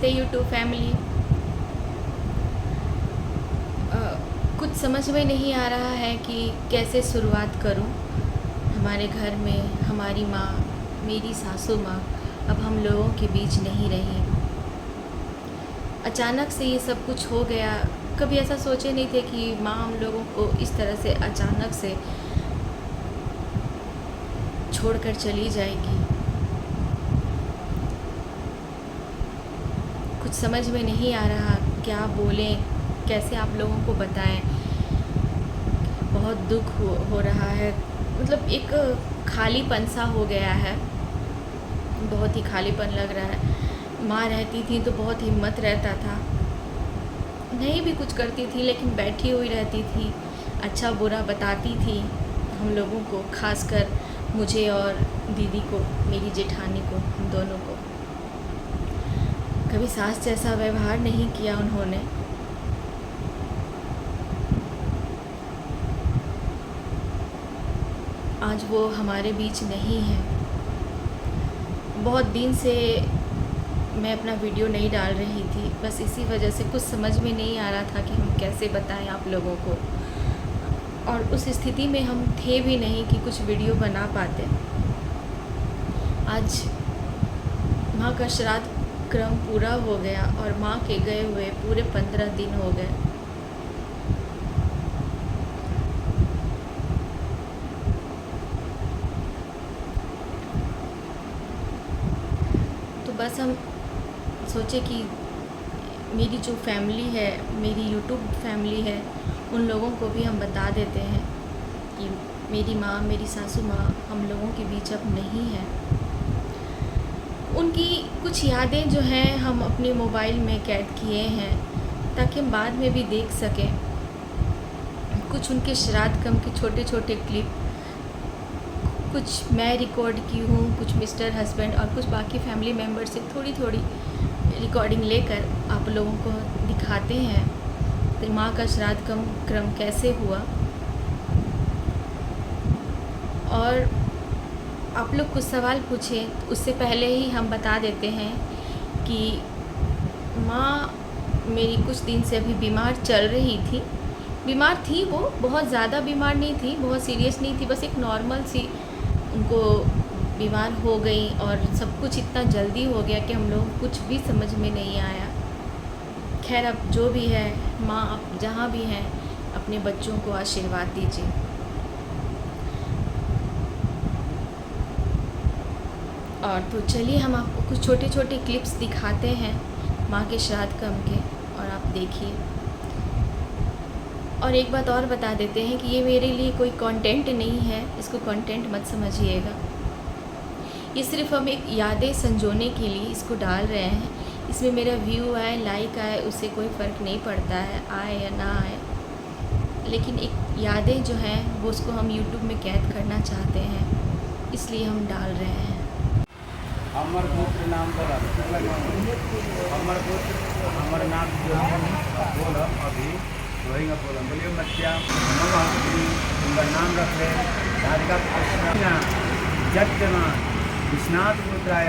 नमस्ते YouTube family. कुछ समझ में नहीं आ रहा है कि कैसे शुरुआत करूं। हमारे घर में हमारी माँ, मेरी सासू माँ अब हम लोगों के बीच नहीं रही। अचानक से ये सब कुछ हो गया। कभी ऐसा सोचे नहीं थे कि माँ हम लोगों को इस तरह से अचानक से छोड़कर चली जाएगी। कुछ समझ में नहीं आ रहा क्या बोलें, कैसे आप लोगों को बताएं। बहुत दुख हो रहा है। मतलब एक खालीपन सा हो गया है, बहुत ही खालीपन लग रहा है। माँ रहती थी तो बहुत हिम्मत रहता था, नहीं भी कुछ करती थी लेकिन बैठी हुई रहती थी, अच्छा बुरा बताती थी हम लोगों को, खासकर मुझे और दीदी को, मेरी जेठानी को, हम दोनों को। कभी सास जैसा व्यवहार नहीं किया उन्होंने। आज वो हमारे बीच नहीं है। बहुत दिन से मैं अपना वीडियो नहीं डाल रही थी, बस इसी वजह से कुछ समझ में नहीं आ रहा था कि हम कैसे बताएं आप लोगों को। और उस स्थिति में हम थे भी नहीं कि कुछ वीडियो बना पाते। आज माँ का श्राद्ध क्रम पूरा हो गया और माँ के गए हुए पूरे 15 दिन हो गए। तो बस हम सोचे कि मेरी जो फैमिली है, मेरी यूट्यूब फैमिली है, उन लोगों को भी हम बता देते हैं कि मेरी माँ, मेरी सासू माँ हम लोगों के बीच अब नहीं है। उनकी कुछ यादें जो हैं हम अपने मोबाइल में कैद किए हैं ताकि हम बाद में भी देख सकें। कुछ उनके श्राद्ध क्रम के छोटे छोटे क्लिप, कुछ मैं रिकॉर्ड की हूँ, कुछ मिस्टर हस्बैंड और कुछ बाकी फैमिली मेम्बर से थोड़ी थोड़ी रिकॉर्डिंग लेकर आप लोगों को दिखाते हैं तो माँ का श्राद्ध क्रम कैसे हुआ। और आप लोग कुछ सवाल पूछें, उससे पहले ही हम बता देते हैं कि माँ मेरी कुछ दिन से अभी बीमार चल रही थी। बीमार थी, वो बहुत ज़्यादा बीमार नहीं थी, बहुत सीरियस नहीं थी, बस एक नॉर्मल सी उनको बीमार हो गई और सब कुछ इतना जल्दी हो गया कि हम लोग कुछ भी समझ में नहीं आया। खैर, अब जो भी है, माँ आप जहाँ भी हैं अपने बच्चों को आशीर्वाद दीजिए। और तो चलिए हम आपको कुछ छोटे छोटे क्लिप्स दिखाते हैं माँ के श्राद्ध क्रम के, और आप देखिए। और एक बात और बता देते हैं कि ये मेरे लिए कोई कंटेंट नहीं है, इसको कंटेंट मत समझिएगा। ये सिर्फ हम एक यादें संजोने के लिए इसको डाल रहे हैं। इसमें मेरा व्यू आए, लाइक आए, उससे कोई फ़र्क नहीं पड़ता है, आए या ना आए। लेकिन एक यादें जो हैं वो उसको हम यूट्यूब में कैद करना चाहते हैं, इसलिए हम डाल रहे हैं। अमर पुत्र नाम बोला, अमर पुत्र अमर नाम जो बोला अभी वही का बोला, बोलिए मत्या उनका नाम रख ले राधिका कृष्ण जट्टमान विश्वनाथ पुत्राय।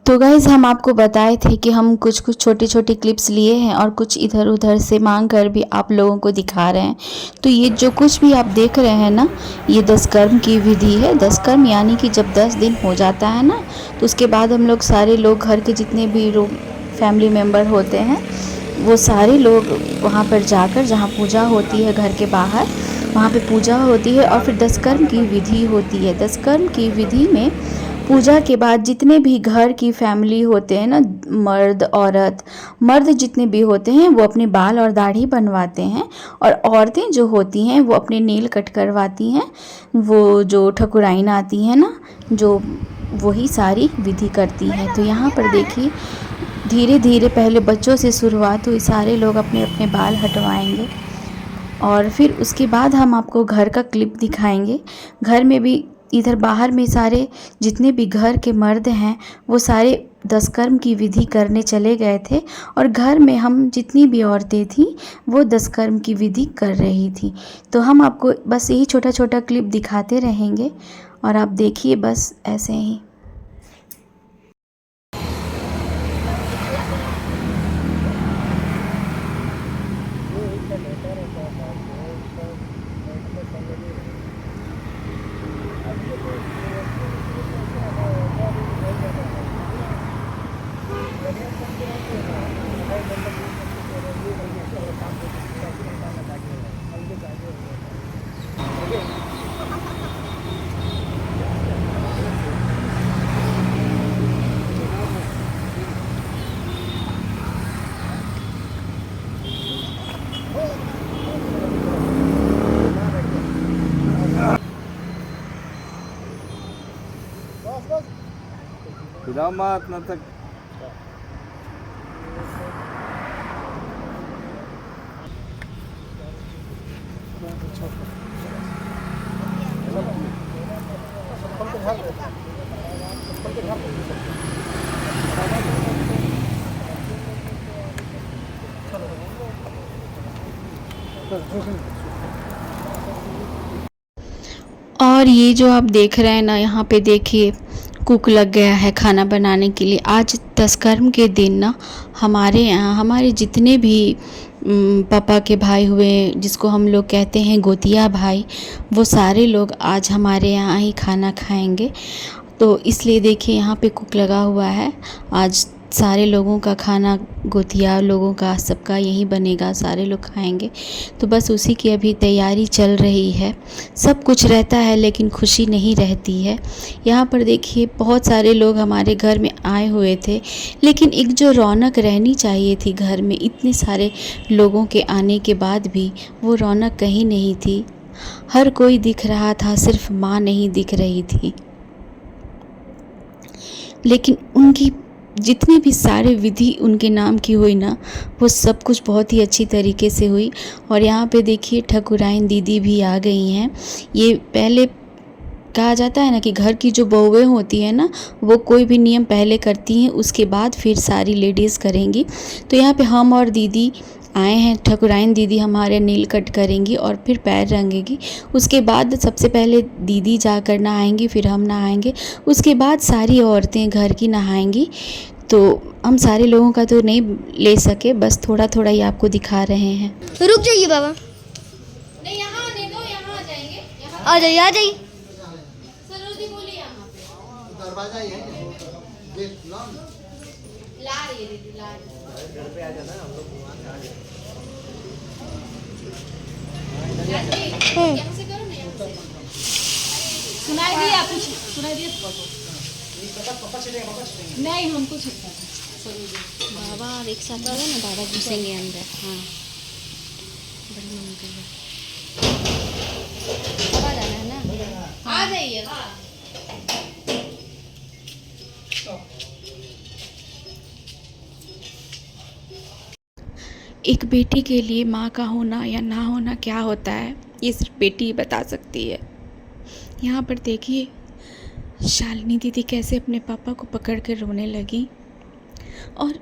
तो गाइज़, हम आपको बताए थे कि हम कुछ कुछ छोटे छोटे क्लिप्स लिए हैं और कुछ इधर उधर से मांग कर भी आप लोगों को दिखा रहे हैं। तो ये जो कुछ भी आप देख रहे हैं ना, ये 10 कर्म की विधि है। 10 कर्म यानी कि जब 10 दिन हो जाता है ना, तो उसके बाद हम लोग सारे लोग, घर के जितने भी लोग फैमिली मेम्बर होते हैं, वो सारे लोग वहाँ पर जाकर, जहाँ पूजा होती है घर के बाहर, वहाँ पर पूजा होती है और फिर 10 कर्म की विधि होती है। 10 कर्म की विधि में पूजा के बाद जितने भी घर की फैमिली होते हैं ना, मर्द औरत, मर्द जितने भी होते हैं वो अपने बाल और दाढ़ी बनवाते हैं, और औरतें जो होती हैं वो अपने नेल कट करवाती हैं। वो जो ठकुराइन आती हैं ना, जो वही सारी विधि करती हैं। तो यहाँ पर देखिए, धीरे धीरे पहले बच्चों से शुरुआत हुई, सारे लोग अपने अपने बाल हटवाएंगे और फिर उसके बाद हम आपको घर का क्लिप दिखाएंगे। घर में भी, इधर बाहर में सारे जितने भी घर के मर्द हैं वो सारे 10 कर्म की विधि करने चले गए थे, और घर में हम जितनी भी औरतें थीं वो 10 कर्म की विधि कर रही थी। तो हम आपको बस यही छोटा छोटा क्लिप दिखाते रहेंगे और आप देखिए बस ऐसे ही। Salamat na tag. और ये जो आप देख रहे हैं ना, यहाँ पे देखिए कुक लग गया है खाना बनाने के लिए। आज दशकर्म के दिन ना हमारे यहाँ हमारे जितने भी पापा के भाई हुए, जिसको हम लोग कहते हैं गोतिया भाई, वो सारे लोग आज हमारे यहाँ ही खाना खाएंगे। तो इसलिए देखिए यहाँ पे कुक लगा हुआ है। आज सारे लोगों का खाना, गोतिया लोगों का, सबका यही बनेगा, सारे लोग खाएंगे। तो बस उसी की अभी तैयारी चल रही है। सब कुछ रहता है लेकिन खुशी नहीं रहती है। यहाँ पर देखिए बहुत सारे लोग हमारे घर में आए हुए थे, लेकिन एक जो रौनक रहनी चाहिए थी घर में, इतने सारे लोगों के आने के बाद भी वो रौनक कहीं नहीं थी। हर कोई दिख रहा था, सिर्फ माँ नहीं दिख रही थी। लेकिन उनकी जितनी भी सारे विधि उनके नाम की हुई ना, वो सब कुछ बहुत ही अच्छी तरीके से हुई। और यहाँ पे देखिए ठकुराइन दीदी भी आ गई हैं। ये पहले कहा जाता है ना कि घर की जो बहुएं होती हैं ना, वो कोई भी नियम पहले करती हैं, उसके बाद फिर सारी लेडीज़ करेंगी। तो यहाँ पे हम और दीदी आए हैं। ठकुराइन दीदी हमारे नील कट करेंगी और फिर पैर रंगेगी। उसके बाद सबसे पहले दीदी जाकर नहाएंगी, फिर हम नहाएंगे, उसके बाद सारी औरतें घर की नहाएंगी। तो हम सारे लोगों का तो नहीं ले सके, बस थोड़ा थोड़ा ही आपको दिखा रहे हैं। रुक जाइए बाबा, नहीं यहाँ आने दो, यहाँ आ जाएंगे। यहाँ आ जाइए आ जाइए। सरोजी बोली यहाँ पे दरवाजा ये ला रही है दीदी, ला रही है। घर पे आ जाना, हम लोग वहाँ से आ जाएंगे। यहाँ से करो ना, यहाँ से। सुनाई दिया कुछ? सुनाई दिया? नहीं हमको छुपता है। बाबा एक साथ आ गए ना, बाबा घुसेंगे अंदर। हाँ बड़ी मम्मी कर अब आ जाना है ना। आ जाइए। एक बेटी के लिए माँ का होना या ना होना क्या होता है, ये सिर्फ बेटी ही बता सकती है। यहाँ पर देखिए शालिनी दीदी कैसे अपने पापा को पकड़ कर रोने लगी। और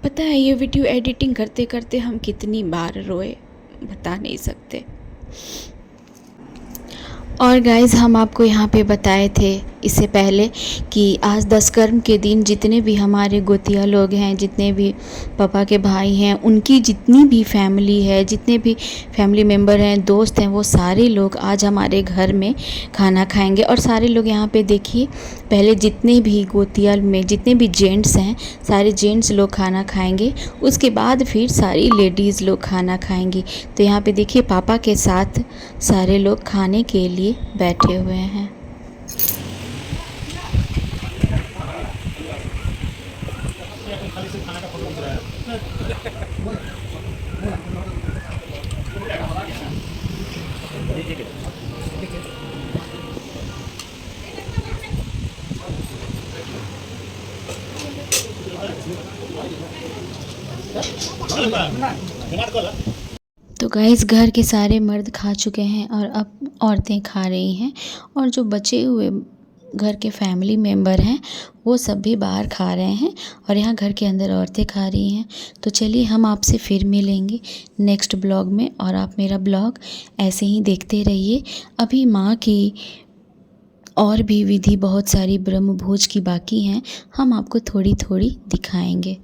पता है ये वीडियो एडिटिंग करते करते हम कितनी बार रोए, बता नहीं सकते। और गाइज़ हम आपको यहाँ पे बताए थे इससे पहले कि आज दशकर्म के दिन जितने भी हमारे गोतिया लोग हैं, जितने भी पापा के भाई हैं, उनकी जितनी भी फैमिली है, जितने भी फैमिली मेम्बर हैं, दोस्त हैं, वो सारे लोग आज हमारे घर में खाना खाएंगे। और सारे लोग यहाँ पे देखिए, पहले जितने भी गोतिया में जितने भी जेंट्स हैं, सारे जेंट्स लोग खाना खाएंगे, उसके बाद फिर सारी लेडीज़ लोग खाना खाएंगी। तो यहाँ पे देखिए पापा के साथ सारे लोग खाने के लिए बैठे हुए हैं। तो गाइस घर के सारे मर्द खा चुके हैं और अब औरतें खा रही हैं, और जो बचे हुए घर के फैमिली मेम्बर हैं वो सब भी बाहर खा रहे हैं, और यहाँ घर के अंदर औरतें खा रही हैं। तो चलिए हम आपसे फिर मिलेंगे नेक्स्ट ब्लॉग में, और आप मेरा ब्लॉग ऐसे ही देखते रहिए। अभी माँ की और भी विधि बहुत सारी ब्रह्म भोज की बाकी हैं, हम आपको थोड़ी थोड़ी दिखाएंगे।